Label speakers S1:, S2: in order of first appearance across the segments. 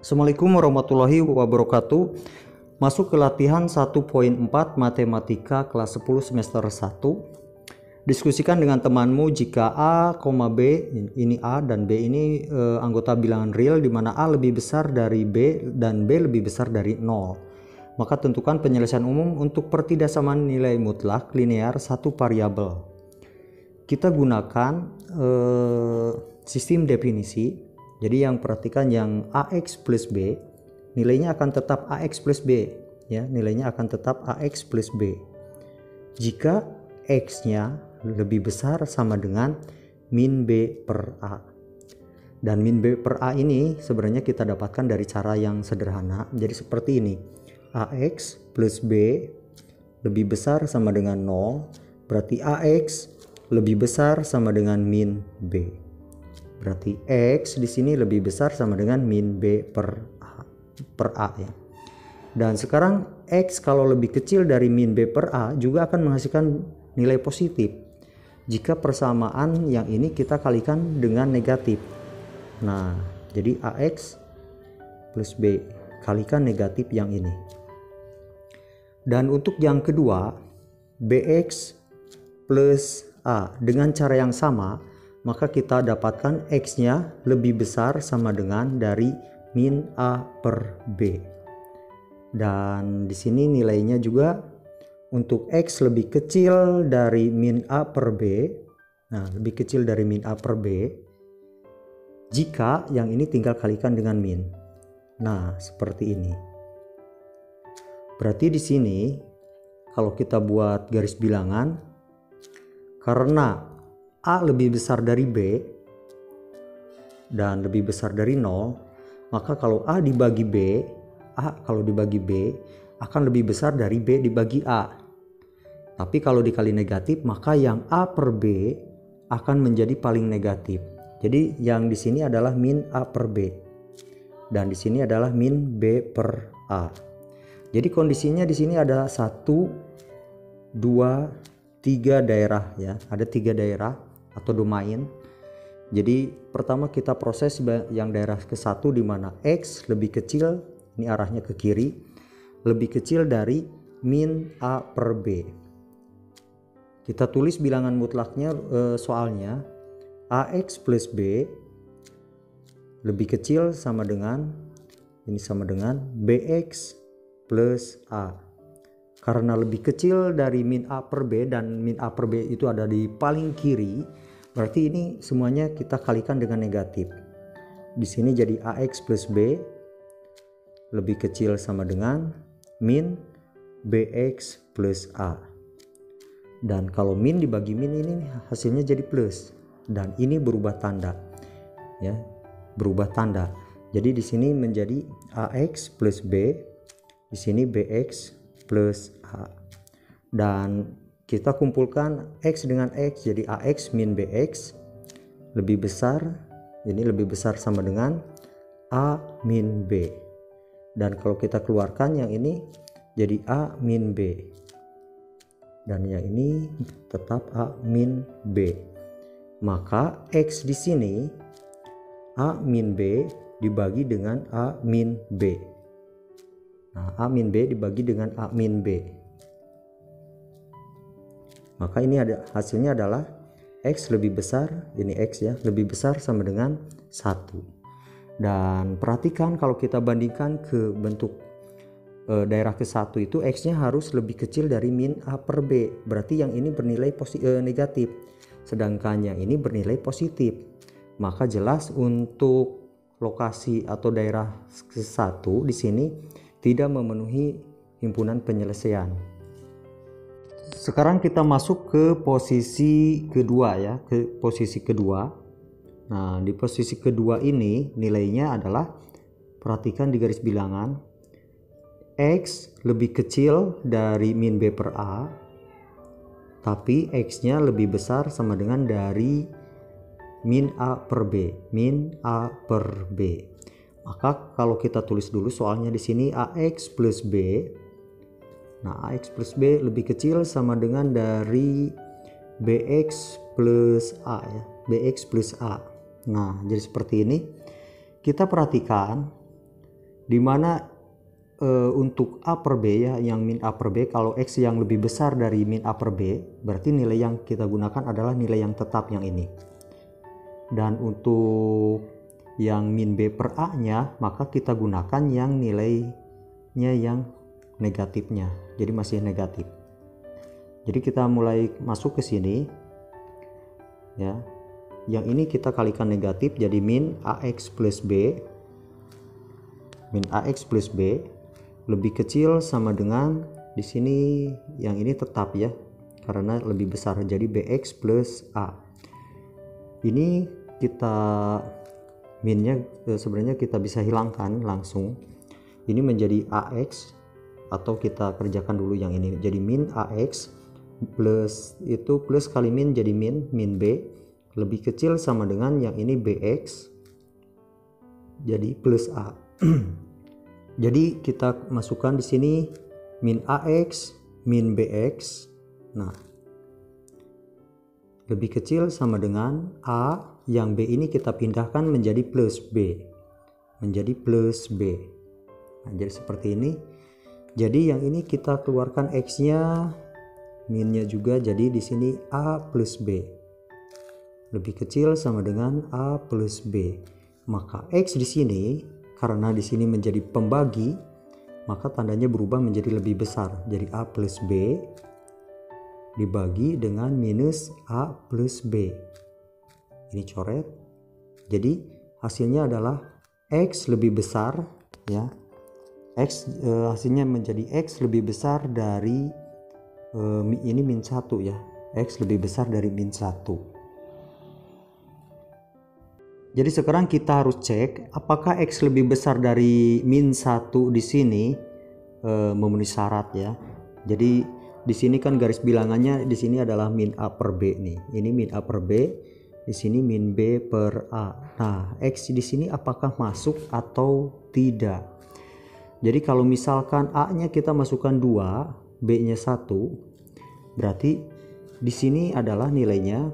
S1: Assalamualaikum warahmatullahi wabarakatuh. Masuk ke latihan 1.4 Matematika kelas 10 semester 1. Diskusikan dengan temanmu jika A, B, ini A dan B ini anggota bilangan real di mana A lebih besar dari B dan B lebih besar dari 0. Maka tentukan penyelesaian umum untuk pertidaksamaan nilai mutlak linear satu variabel. Kita gunakan sistem definisi. Jadi yang perhatikan yang AX plus B nilainya akan tetap AX plus B ya, nilainya akan tetap AX plus B jika X-nya lebih besar sama dengan min B per A. Dan min B per A ini sebenarnya kita dapatkan dari cara yang sederhana. Jadi seperti ini, AX plus B lebih besar sama dengan 0, berarti AX lebih besar sama dengan min B. Berarti X di sini lebih besar sama dengan min B per A ya. Dan sekarang X kalau lebih kecil dari min B per A juga akan menghasilkan nilai positif jika persamaan yang ini kita kalikan dengan negatif. Nah, jadi AX plus B kalikan negatif yang ini. Dan untuk yang kedua, BX plus A dengan cara yang sama, maka kita dapatkan X-nya lebih besar sama dengan dari min A per B. Dan di sini nilainya juga untuk X lebih kecil dari min A per B. Nah, lebih kecil dari min A per B jika yang ini tinggal kalikan dengan min. Nah, seperti ini. Berarti di sini kalau kita buat garis bilangan, karena A lebih besar dari B dan lebih besar dari 0, maka kalau A dibagi B, kalau dibagi B akan lebih besar dari B dibagi A. Tapi kalau dikali negatif, maka yang A per B akan menjadi paling negatif. Jadi yang di sini adalah min A per B dan di sini adalah min B per A. Jadi kondisinya di sini ada 1, 2, 3 daerah ya, ada 3 daerah atau domain. Jadi pertama kita proses yang daerah ke-1 di mana X lebih kecil, ini arahnya ke kiri, lebih kecil dari min A per B. Kita tulis bilangan mutlaknya soalnya AX plus B lebih kecil sama dengan, ini sama dengan BX plus A. Karena lebih kecil dari min A per B dan min A per B itu ada di paling kiri, berarti ini semuanya kita kalikan dengan negatif. Di sini jadi AX plus B lebih kecil sama dengan min BX plus A. Dan kalau min dibagi min ini hasilnya jadi plus. Dan ini berubah tanda. Ya, berubah tanda. Jadi di sini menjadi AX plus B, di sini BX plus A. Dan kita kumpulkan X dengan X jadi AX min BX lebih besar, ini lebih besar sama dengan A min B. Dan kalau kita keluarkan yang ini jadi A min B dan yang ini tetap A min B. Maka X di sini A min B dibagi dengan A min B. Nah, A min B dibagi dengan A min B. Maka ini ada hasilnya adalah X lebih besar, ini X ya, lebih besar sama dengan 1. Dan perhatikan kalau kita bandingkan ke bentuk daerah ke-1 itu X-nya harus lebih kecil dari min A per B. Berarti yang ini bernilai negatif, sedangkan yang ini bernilai positif. Maka jelas untuk lokasi atau daerah ke-1 di sini tidak memenuhi himpunan penyelesaian. Sekarang kita masuk ke posisi kedua ya, ke posisi kedua. Nah, di posisi kedua ini nilainya adalah, perhatikan di garis bilangan, X lebih kecil dari min B per A, tapi X-nya lebih besar sama dengan dari min A per B, min A per B. Maka kalau kita tulis dulu soalnya di sini AX plus B. Nah, AX plus B lebih kecil sama dengan dari BX plus A ya, BX plus A. Nah, jadi seperti ini. Kita perhatikan Dimana untuk A per B ya, yang min A per B, kalau X yang lebih besar dari min A per B, berarti nilai yang kita gunakan adalah nilai yang tetap yang ini. Dan untuk yang min B per A nya, maka kita gunakan yang nilainya yang negatifnya, jadi masih negatif. Jadi kita mulai masuk ke sini ya, yang ini kita kalikan negatif, jadi min AX plus B, min AX plus B lebih kecil sama dengan di sini yang ini tetap ya, karena lebih besar, jadi BX plus A. Ini kita minnya sebenarnya kita bisa hilangkan langsung, ini menjadi AX, atau kita kerjakan dulu yang ini, jadi min AX plus itu plus kali min jadi min B lebih kecil sama dengan yang ini BX jadi plus A. Jadi kita masukkan di sini min AX min BX, nah lebih kecil sama dengan A, yang B ini kita pindahkan menjadi plus B, menjadi plus B. Nah, jadi seperti ini. Jadi yang ini kita keluarkan X-nya, minnya juga, jadi di sini A plus B lebih kecil sama dengan A plus B. Maka X di sini, karena di sini menjadi pembagi, maka tandanya berubah menjadi lebih besar. Jadi A plus B dibagi dengan minus A plus B. Ini coret. Jadi hasilnya adalah X lebih besar ya. X hasilnya menjadi X lebih besar dari ini min 1 ya. X lebih besar dari min 1. Jadi sekarang kita harus cek apakah X lebih besar dari min 1 di sini memenuhi syarat ya. Jadi di sini kan garis bilangannya di sini adalah min A per B nih. Ini min A per B, di sini min B per A. Nah, X di sini apakah masuk atau tidak? Jadi kalau misalkan A-nya kita masukkan 2, B-nya 1, berarti di sini adalah nilainya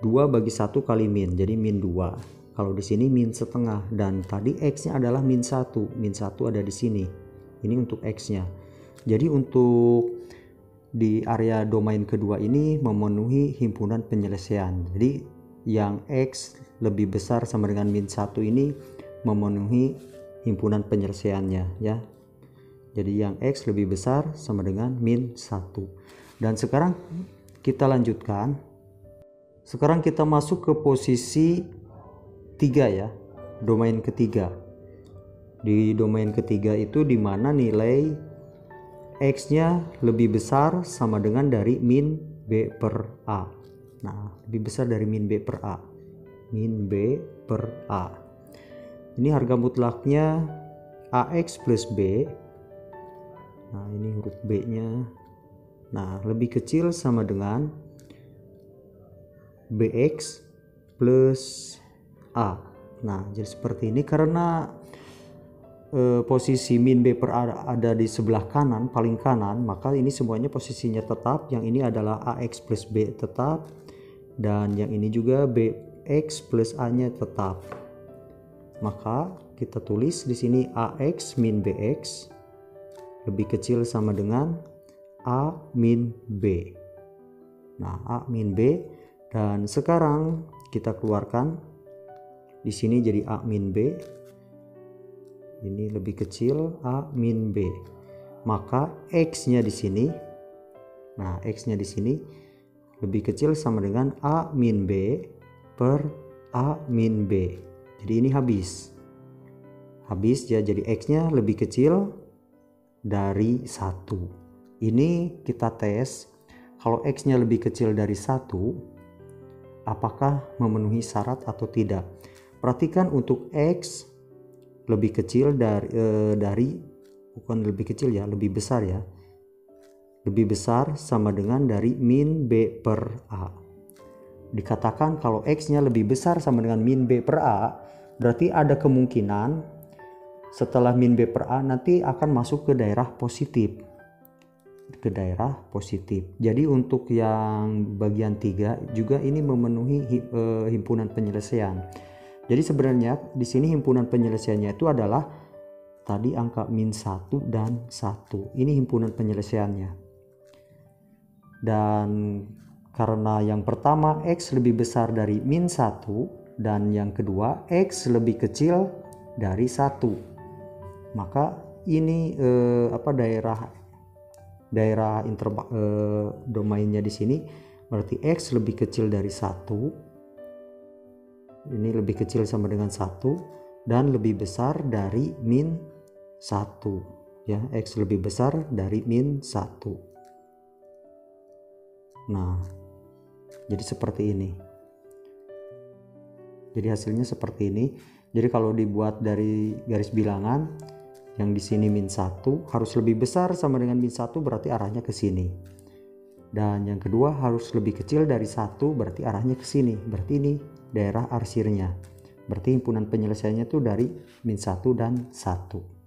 S1: 2 bagi 1 kali min, jadi min 2. Kalau di sini min setengah, dan tadi X-nya adalah min 1. Min 1 ada di sini. Ini untuk X-nya. Jadi untuk di area domain kedua ini memenuhi himpunan penyelesaian. Jadi yang X lebih besar sama dengan min 1 ini memenuhi himpunan penyelesaiannya ya. Jadi yang X lebih besar sama dengan min 1. Dan sekarang kita lanjutkan. Sekarang kita masuk ke posisi 3 ya, domain ketiga. Di domain ketiga itu dimana nilai X-nya lebih besar sama dengan dari min B per A. Nah, lebih besar dari min B per A. Min B per A. Ini harga mutlaknya AX plus B. Nah, ini huruf B-nya. Nah, lebih kecil sama dengan BX plus A. Nah, jadi seperti ini karena posisi min B per A ada di sebelah kanan, paling kanan, maka ini semuanya posisinya tetap. Yang ini adalah AX plus B tetap, dan yang ini juga BX plus A-nya tetap. Maka kita tulis di sini AX min BX lebih kecil sama dengan A min B. Nah, A min B, dan sekarang kita keluarkan di sini jadi A min B. Ini lebih kecil A min B. Maka X-nya di sini, nah X-nya di sini lebih kecil sama dengan A min B per A min B. Jadi ini habis ya, jadi X-nya lebih kecil dari 1. Ini kita tes, kalau X-nya lebih kecil dari 1, apakah memenuhi syarat atau tidak. Perhatikan untuk X lebih kecil dari bukan lebih kecil ya, lebih besar ya. Lebih besar sama dengan dari min B per A. Dikatakan kalau X-nya lebih besar sama dengan min B per A, berarti ada kemungkinan setelah min B per A nanti akan masuk ke daerah positif. Jadi untuk yang bagian 3 juga ini memenuhi himpunan penyelesaian. Jadi sebenarnya di sini himpunan penyelesaiannya itu adalah tadi angka min 1 dan 1. Ini himpunan penyelesaiannya. Dan karena yang pertama X lebih besar dari min 1 dan yang kedua X lebih kecil dari 1, maka ini daerah domainnya di sini berarti X lebih kecil dari 1. Ini lebih kecil sama dengan 1 dan lebih besar dari min 1 ya, X lebih besar dari min 1. Nah, jadi seperti ini. Jadi hasilnya seperti ini. Jadi kalau dibuat dari garis bilangan, yang di sini min 1 harus lebih besar sama dengan min 1 berarti arahnya ke sini. Dan yang kedua harus lebih kecil dari 1 berarti arahnya ke sini. Berarti ini daerah arsirnya. Berarti himpunan penyelesaiannya itu dari min 1 dan 1.